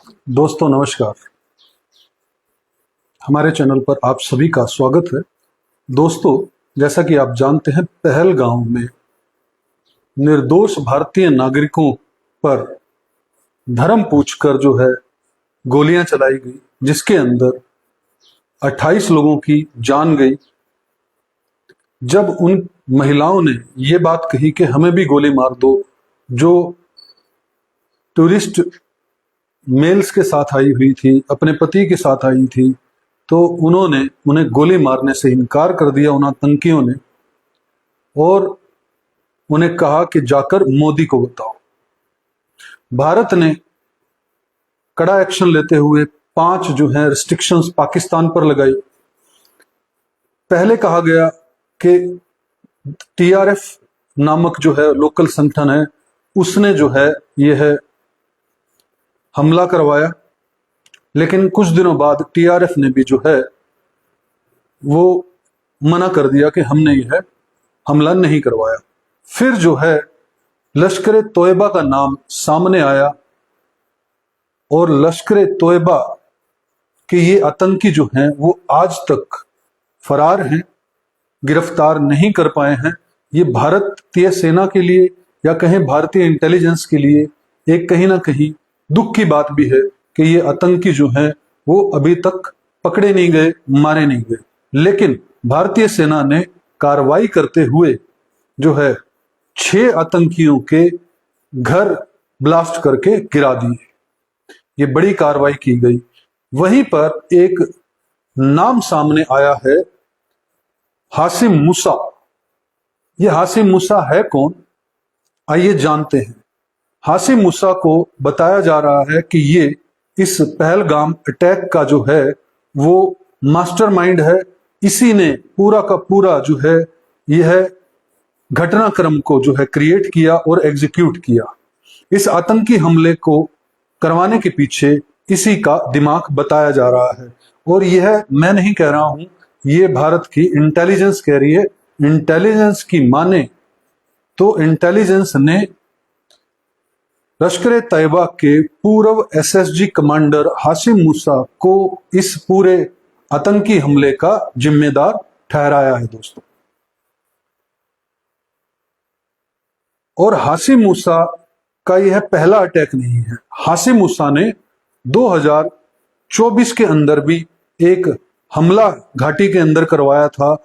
दोस्तों नमस्कार। हमारे चैनल पर आप सभी का स्वागत है। दोस्तों, जैसा कि आप जानते हैं, पहलगाम में निर्दोष भारतीय नागरिकों पर धर्म पूछकर जो है गोलियां चलाई गई, जिसके अंदर 28 लोगों की जान गई। जब उन महिलाओं ने ये बात कही कि हमें भी गोली मार दो, जो टूरिस्ट मेल्स के साथ आई हुई थी, अपने पति के साथ आई थी, तो उन्होंने उन्हें गोली मारने से इनकार कर दिया उन आतंकियों ने, और उन्हें कहा कि जाकर मोदी को बताओ। भारत ने कड़ा एक्शन लेते हुए 5 जो है रिस्ट्रिक्शंस पाकिस्तान पर लगाई। पहले कहा गया कि टीआरएफ नामक जो है लोकल संगठन है, उसने जो है यह हमला करवाया, लेकिन कुछ दिनों बाद टीआरएफ ने भी जो है वो मना कर दिया कि हमने यह हमला नहीं करवाया। फिर जो है लश्कर तोयबा का नाम सामने आया, और लश्कर तोयबा के ये आतंकी जो हैं वो आज तक फरार हैं, गिरफ्तार नहीं कर पाए हैं। ये भारतीय सेना के लिए या कहें भारतीय इंटेलिजेंस के लिए एक कहीं ना कहीं दुख की बात भी है कि ये आतंकी जो हैं वो अभी तक पकड़े नहीं गए, मारे नहीं गए। लेकिन भारतीय सेना ने कार्रवाई करते हुए जो है 6 आतंकियों के घर ब्लास्ट करके गिरा दिए। ये बड़ी कार्रवाई की गई। वहीं पर एक नाम सामने आया है, हासिम मूसा। ये हासिम मूसा है कौन, आइए जानते हैं। हासिम मूसा को बताया जा रहा है कि ये इस पहलगाम अटैक का जो है वो मास्टरमाइंड है। इसी ने पूरा का पूरा जो है यह घटनाक्रम को जो है क्रिएट किया और एग्जीक्यूट किया। इस आतंकी हमले को करवाने के पीछे इसी का दिमाग बताया जा रहा है, और यह मैं नहीं कह रहा हूं, ये भारत की इंटेलिजेंस कह रही है। इंटेलिजेंस की माने तो इंटेलिजेंस ने लश्कर तैयबा के पूर्व एसएसजी कमांडर हासिम मूसा को इस पूरे आतंकी हमले का जिम्मेदार ठहराया है दोस्तों। और हासिम मूसा का यह पहला अटैक नहीं है। हासिम मूसा ने 2024 के अंदर भी एक हमला घाटी के अंदर करवाया था,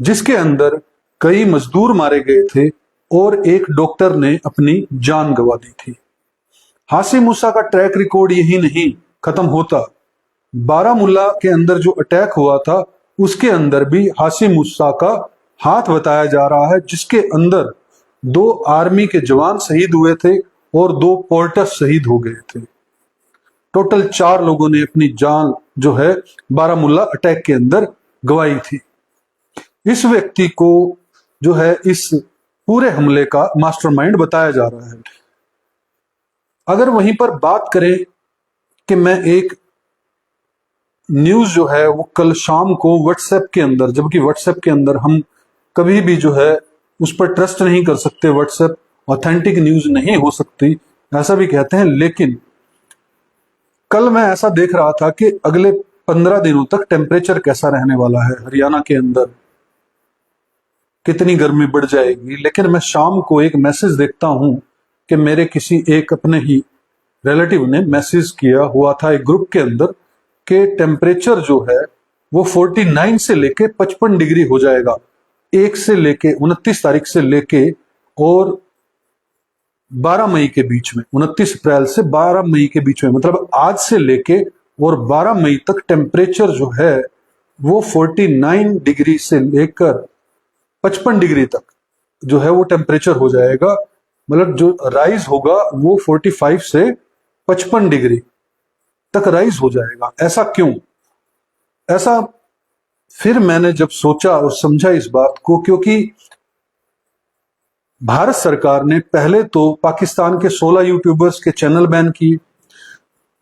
जिसके अंदर कई मजदूर मारे गए थे और एक डॉक्टर ने अपनी जान गंवा दी थी। हासिम मूसा का ट्रैक रिकॉर्ड यही नहीं खत्म होता। बारामुल्ला के अंदर जो अटैक हुआ था उसके अंदर भी हासिम मूसा का हाथ बताया जा रहा है, जिसके अंदर 2 आर्मी के जवान शहीद हुए थे और 2 पोर्टर्स शहीद हो गए थे। टोटल 4 लोगों ने अपनी जान जो है बारामुल्ला अटैक के अंदर गंवाई थी। इस व्यक्ति को जो है इस पूरे हमले का मास्टरमाइंड बताया जा रहा है। अगर वहीं पर बात करें कि मैं एक न्यूज जो है वो कल शाम को व्हाट्सएप के अंदर, जबकि व्हाट्सएप के अंदर हम कभी भी जो है उस पर ट्रस्ट नहीं कर सकते, व्हाट्सएप ऑथेंटिक न्यूज नहीं हो सकती, ऐसा भी कहते हैं। लेकिन कल मैं ऐसा देख रहा था कि अगले 15 दिनों तक टेम्परेचर कैसा रहने वाला है, हरियाणा के अंदर कितनी गर्मी बढ़ जाएगी। लेकिन मैं शाम को एक मैसेज देखता हूं कि मेरे किसी एक अपने ही रिलेटिव ने मैसेज किया हुआ था एक ग्रुप के अंदर कि टेम्परेचर जो है वो 49 से लेके 55 डिग्री हो जाएगा 1 से लेके 29 तारीख से लेके और 12 मई के बीच में, 29 अप्रैल से 12 मई के बीच में, मतलब आज से लेके और 12 मई तक टेम्परेचर जो है वो 49 डिग्री से लेकर 55 डिग्री तक जो है वो टेम्परेचर हो जाएगा। मतलब जो राइज होगा वो 45 से 55 डिग्री तक राइज हो जाएगा। ऐसा क्यों? ऐसा फिर मैंने जब सोचा और समझा इस बात को, क्योंकि भारत सरकार ने पहले तो पाकिस्तान के 16 यूट्यूबर्स के चैनल बैन किए।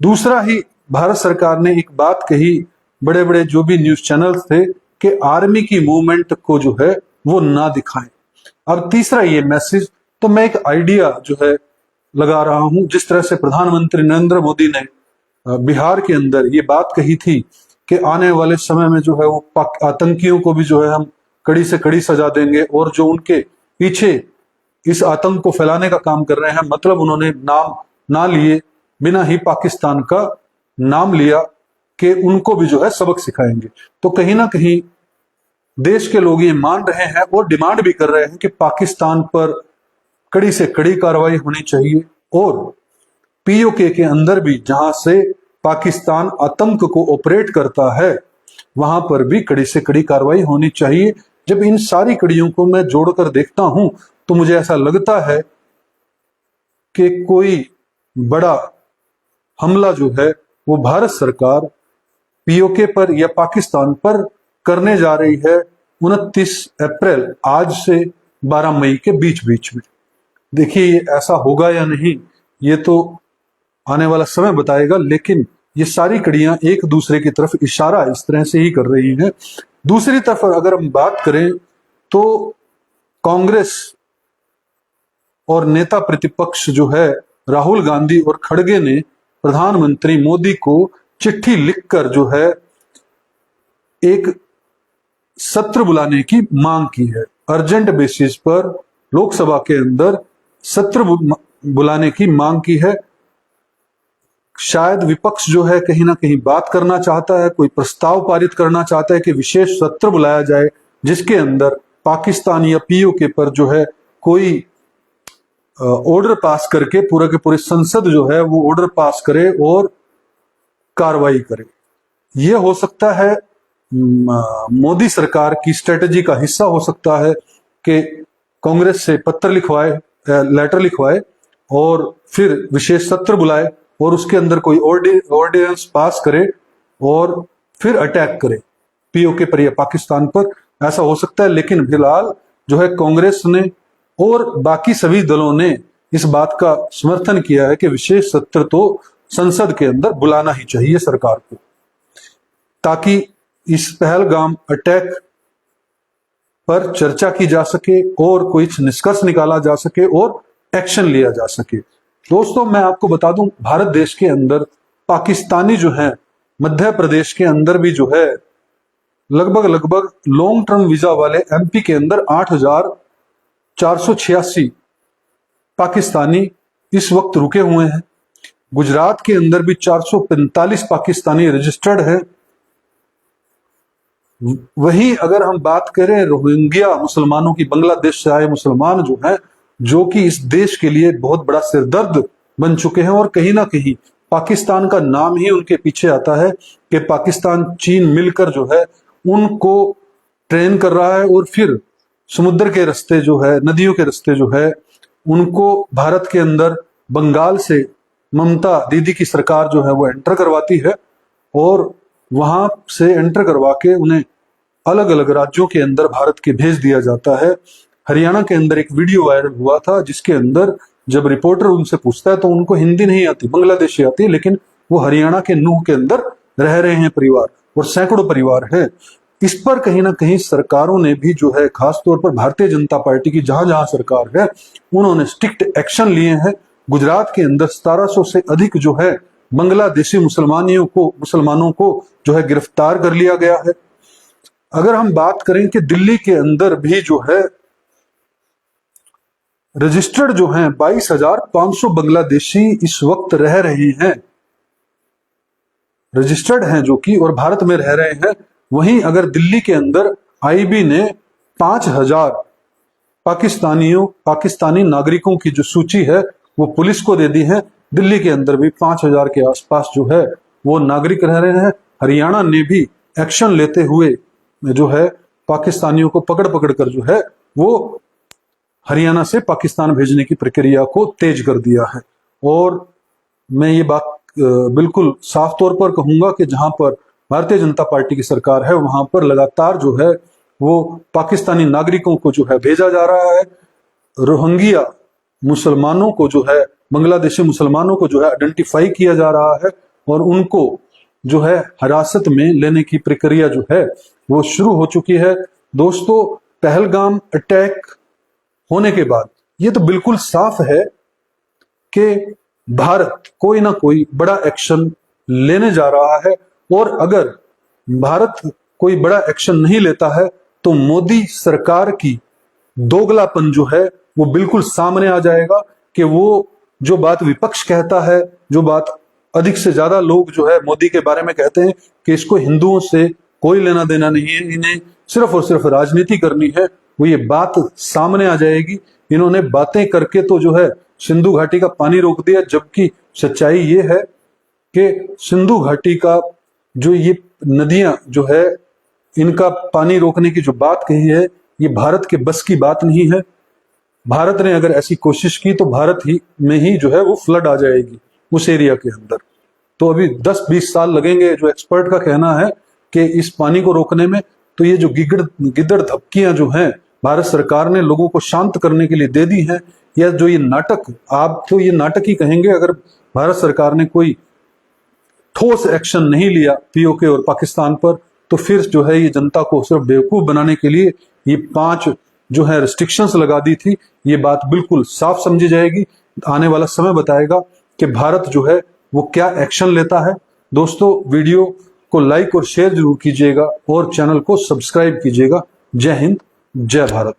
दूसरा ही भारत सरकार ने एक बात कही, बड़े बड़े जो भी न्यूज चैनल्स थे, कि आर्मी की मूवमेंट को जो है वो ना दिखाएं। अब तीसरा ये मैसेज, तो मैं एक आइडिया जो है लगा रहा हूं, जिस तरह से प्रधानमंत्री नरेंद्र मोदी ने बिहार के अंदर ये बात कही थी कि आने वाले समय में जो है वो आतंकियों को भी जो है हम कड़ी से कड़ी सजा देंगे, और जो उनके पीछे इस आतंक को फैलाने का काम कर रहे हैं, मतलब उन्होंने नाम ना लिए बिना ही पाकिस्तान का नाम लिया कि उनको भी जो है सबक सिखाएंगे। तो कहीं ना कहीं देश के लोग ये मान रहे हैं और डिमांड भी कर रहे हैं कि पाकिस्तान पर कड़ी से कड़ी कार्रवाई होनी चाहिए, और पीओके के अंदर भी जहां से पाकिस्तान आतंक को ऑपरेट करता है वहां पर भी कड़ी से कड़ी कार्रवाई होनी चाहिए। जब इन सारी कड़ियों को मैं जोड़कर देखता हूं तो मुझे ऐसा लगता है कि कोई बड़ा हमला जो है वो भारत सरकार पीओके पर या पाकिस्तान पर करने जा रही है 29 अप्रैल आज से 12 मई के बीच बीच में। देखिए ऐसा होगा या नहीं ये तो आने वाला समय बताएगा, लेकिन ये सारी कड़ियां एक दूसरे की तरफ इशारा इस तरह से ही कर रही हैं। दूसरी तरफ अगर हम बात करें तो कांग्रेस और नेता प्रतिपक्ष जो है राहुल गांधी और खड़गे ने प्रधानमंत्री मोदी को चिट्ठी लिखकर जो है एक सत्र बुलाने की मांग की है। अर्जेंट बेसिस पर लोकसभा के अंदर सत्र बुलाने की मांग की है। शायद विपक्ष जो है कहीं ना कहीं बात करना चाहता है, कोई प्रस्ताव पारित करना चाहता है कि विशेष सत्र बुलाया जाए जिसके अंदर पाकिस्तान या पीओके पर जो है कोई ऑर्डर पास करके पूरे के पूरे संसद जो है वो ऑर्डर पास करे और कार्रवाई करे। यह हो सकता है मोदी सरकार की स्ट्रेटजी का हिस्सा हो सकता है कि कांग्रेस से पत्र लिखवाए, लेटर लिखवाए और फिर विशेष सत्र बुलाए और उसके अंदर कोई ऑर्डिनेंस पास करे और फिर अटैक करे पीओके पर या पाकिस्तान पर। ऐसा हो सकता है, लेकिन फिलहाल जो है कांग्रेस ने और बाकी सभी दलों ने इस बात का समर्थन किया है कि विशेष सत्र तो संसद के अंदर बुलाना ही चाहिए सरकार को, ताकि इस पहलगाम अटैक पर चर्चा की जा सके और कोई निष्कर्ष निकाला जा सके और एक्शन लिया जा सके। दोस्तों मैं आपको बता दूं, भारत देश के अंदर पाकिस्तानी जो है मध्य प्रदेश के अंदर भी जो है लगभग लॉन्ग टर्म वीजा वाले एमपी के अंदर 8,486 पाकिस्तानी इस वक्त रुके हुए हैं। गुजरात के अंदर भी 445 पाकिस्तानी रजिस्टर्ड है। वहीं अगर हम बात करें रोहिंग्या मुसलमानों की, बांग्लादेश से आए मुसलमान जो हैं, जो कि इस देश के लिए बहुत बड़ा सिरदर्द बन चुके हैं और कहीं ना कहीं पाकिस्तान का नाम ही उनके पीछे आता है कि पाकिस्तान चीन मिलकर जो है उनको ट्रेन कर रहा है और फिर समुद्र के रास्ते जो है, नदियों के रास्ते जो है उनको भारत के अंदर बंगाल से ममता दीदी की सरकार जो है वो एंटर करवाती है और वहां से एंटर करवा के उन्हें अलग अलग राज्यों के अंदर भारत के भेज दिया जाता है। हरियाणा के अंदर एक वीडियो वायरल हुआ था जिसके अंदर जब रिपोर्टर उनसे पूछता है तो उनको हिंदी नहीं आती, बांग्लादेशी आती है, लेकिन वो हरियाणा के नूह के अंदर रह रहे हैं परिवार और सैकड़ों परिवार है। इस पर कहीं ना कहीं सरकारों ने भी जो है, खासतौर पर भारतीय जनता पार्टी की जहां जहां सरकार है, उन्होंने स्ट्रिक्ट एक्शन लिए हैं। गुजरात के अंदर 1700 से अधिक जो है बांग्लादेशी मुसलमानों को जो है गिरफ्तार कर लिया गया है। अगर हम बात करें कि दिल्ली के अंदर भी जो है रजिस्टर्ड जो हैं 22,500 बांग्लादेशी इस वक्त रह रहे हैं, रजिस्टर्ड हैं जो कि और भारत में रह रहे हैं। वहीं अगर दिल्ली के अंदर आईबी ने 5,000 पाकिस्तानी नागरिकों की जो सूची है वो पुलिस को दे दी है। दिल्ली के अंदर भी 5,000 के आसपास जो है वो नागरिक रह रहे हैं। हरियाणा ने भी एक्शन लेते हुए जो है पाकिस्तानियों को पकड़ कर जो है वो हरियाणा से पाकिस्तान भेजने की प्रक्रिया को तेज कर दिया है। और मैं ये बात बिल्कुल साफ तौर पर कहूंगा कि जहां पर भारतीय जनता पार्टी की सरकार है वहां पर लगातार जो है वो पाकिस्तानी नागरिकों को जो है भेजा जा रहा है। रोहिंग्या मुसलमानों को जो है, बांग्लादेशी मुसलमानों को जो है आइडेंटिफाई किया जा रहा है और उनको जो है हिरासत में लेने की प्रक्रिया जो है वो शुरू हो चुकी है। दोस्तों पहलगाम अटैक होने के बाद ये तो बिल्कुल साफ है कि भारत कोई ना कोई बड़ा एक्शन लेने जा रहा है। और अगर भारत कोई बड़ा एक्शन नहीं लेता है तो मोदी सरकार की दोगलापन जो है वो बिल्कुल सामने आ जाएगा कि वो जो बात विपक्ष कहता है, जो बात अधिक से ज्यादा लोग जो है मोदी के बारे में कहते हैं कि इसको हिंदुओं से कोई लेना देना नहीं है, इन्हें सिर्फ और सिर्फ राजनीति करनी है, वो ये बात सामने आ जाएगी। इन्होंने बातें करके तो जो है सिंधु घाटी का पानी रोक दिया, जबकि सच्चाई ये है कि सिंधु घाटी का जो ये नदियां जो है इनका पानी रोकने की जो बात कही है ये भारत के बस की बात नहीं है। भारत ने अगर ऐसी कोशिश की तो भारत ही में ही जो है वो फ्लड आ जाएगी उस एरिया के अंदर। तो अभी 10-20 साल लगेंगे, जो एक्सपर्ट का कहना है कि इस पानी को रोकने में। तो ये जो गिद्दड़ धपकियां जो हैं भारत सरकार ने लोगों को शांत करने के लिए दे दी हैं, या जो ये नाटक, आप तो ये नाटक ही कहेंगे अगर भारत सरकार ने कोई ठोस एक्शन नहीं लिया पीओके और पाकिस्तान पर, तो फिर जो है ये जनता को सिर्फ बेवकूफ बनाने के लिए ये 5 जो है रिस्ट्रिक्शंस लगा दी थी। ये बात बिल्कुल साफ समझी जाएगी। आने वाला समय बताएगा कि भारत जो है वो क्या एक्शन लेता है। दोस्तों, वीडियो को लाइक और शेयर जरूर कीजिएगा और चैनल को सब्सक्राइब कीजिएगा। जय हिंद, जय भारत।